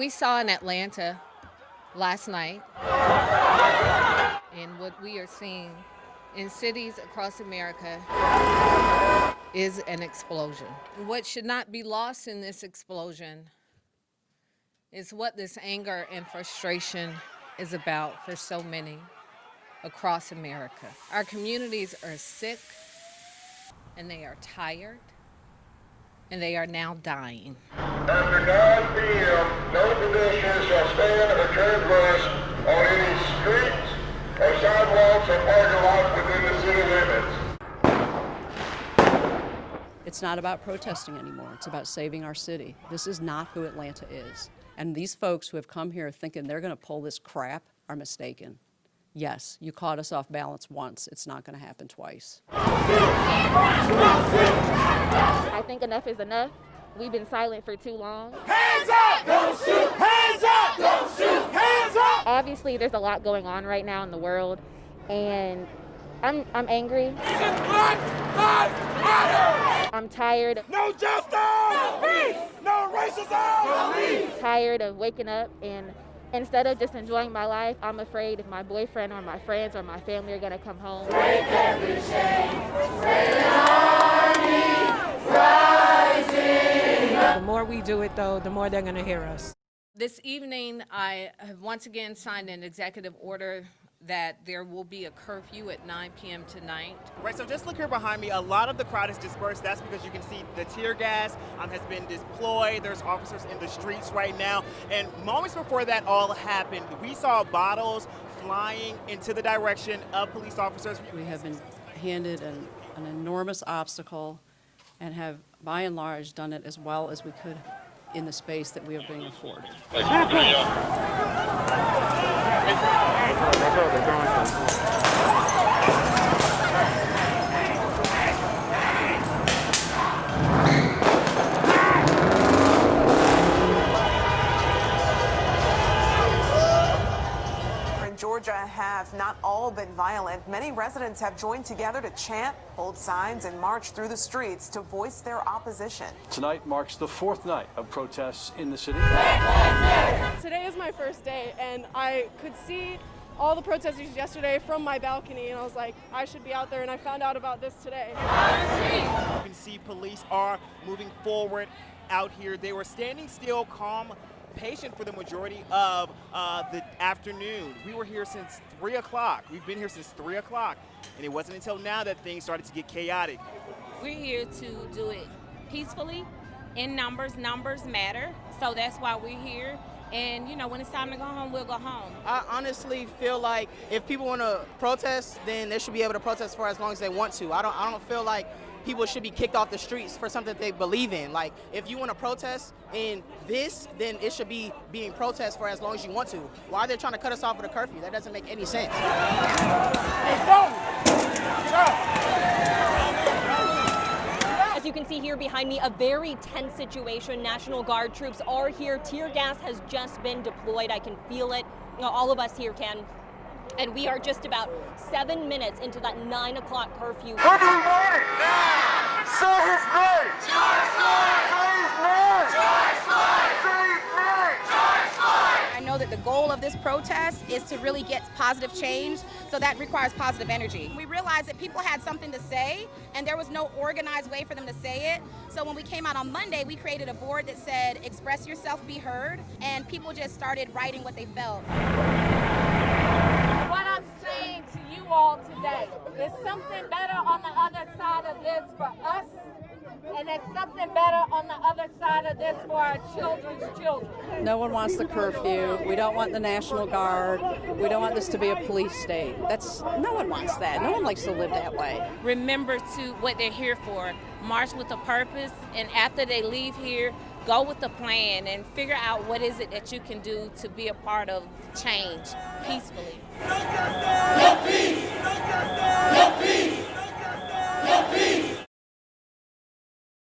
we saw in Atlanta last night and what we are seeing in cities across America is an explosion. What should not be lost in this explosion is what this anger and frustration is about for so many across America. Our communities are sick, and they are tired, and they are now dying. After 9 p.m., no pedestrians shall stand or turn west on any streets or sidewalks or parking lots within the city limits. It's not about protesting anymore. It's about saving our city. This is not who Atlanta is. And these folks who have come here thinking they're going to pull this crap are mistaken. Yes, you caught us off balance once. It's not going to happen twice. I think enough is enough. We've been silent for too long. Hands up! Don't shoot! Hands up! Don't shoot! Hands up! Obviously, there's a lot going on right now in the world, and I'm angry. Black Lives Matter! I'm tired. No justice! No peace! No racism! No peace! Tired of waking up and instead of just enjoying my life, I'm afraid if my boyfriend or my friends or my family are gonna come home. Break every chain, raise an army, rising. The more we do it, though, the more they're gonna hear us. This evening, I have once again signed an executive order that there will be a curfew at 9 p.m. tonight. Right, so just look here behind me. A lot of the crowd is dispersed. That's because you can see the tear gas has been deployed. There's officers in the streets right now. And moments before that all happened, we saw bottles flying into the direction of police officers. We have been handed an enormous obstacle and have, by and large, done it as well as we could in the space that we are being afforded. In Georgia have not all been violent. Many residents have joined together to chant, hold signs, and march through the streets to voice their opposition. Tonight marks the 4th night of protests in the city. Today is my first day, and I could see all the protesters yesterday from my balcony, and I was like, I should be out there, and I found out about this today. You can see police are moving forward out here. They were standing still, calm, patient for the majority of the afternoon. We were here since 3 o'clock. We've been here since 3 o'clock, and it wasn't until now that things started to get chaotic. We're here to do it peacefully, in numbers. Numbers matter, so that's why we're here. And, you know, when it's time to go home, we'll go home. I honestly feel like if people want to protest, then they should be able to protest for as long as they want to. I don't feel like people should be kicked off the streets for something they believe in. Like, if you want to protest in this, then it should be being protest for as long as you want to. Why are they trying to cut us off with a curfew? That doesn't make any sense. As you can see here behind me, a very tense situation. National Guard troops are here. Tear gas has just been deployed. I can feel it. You know, all of us here can. And we are just about 7 minutes into that 9 o'clock curfew. Everybody! Say his name! George Floyd! Say his name! George Floyd! Say his name! George Floyd! I know that the goal of this protest is to really get positive change, so that requires positive energy. We realized that people had something to say, and there was no organized way for them to say it. So when we came out on Monday, we created a board that said, express yourself, be heard, and people just started writing what they felt. What I'm saying to you all today is something better on the other side of this for us, and there's something better on the other side of this for our children's children. No one wants the curfew. We don't want the National Guard. We don't want this to be a police state. No one wants that. No one likes to live that way. Remember what they're here for. March with a purpose, and after they leave here, go with the plan and figure out what is it that you can do to be a part of change peacefully. No justice! No peace!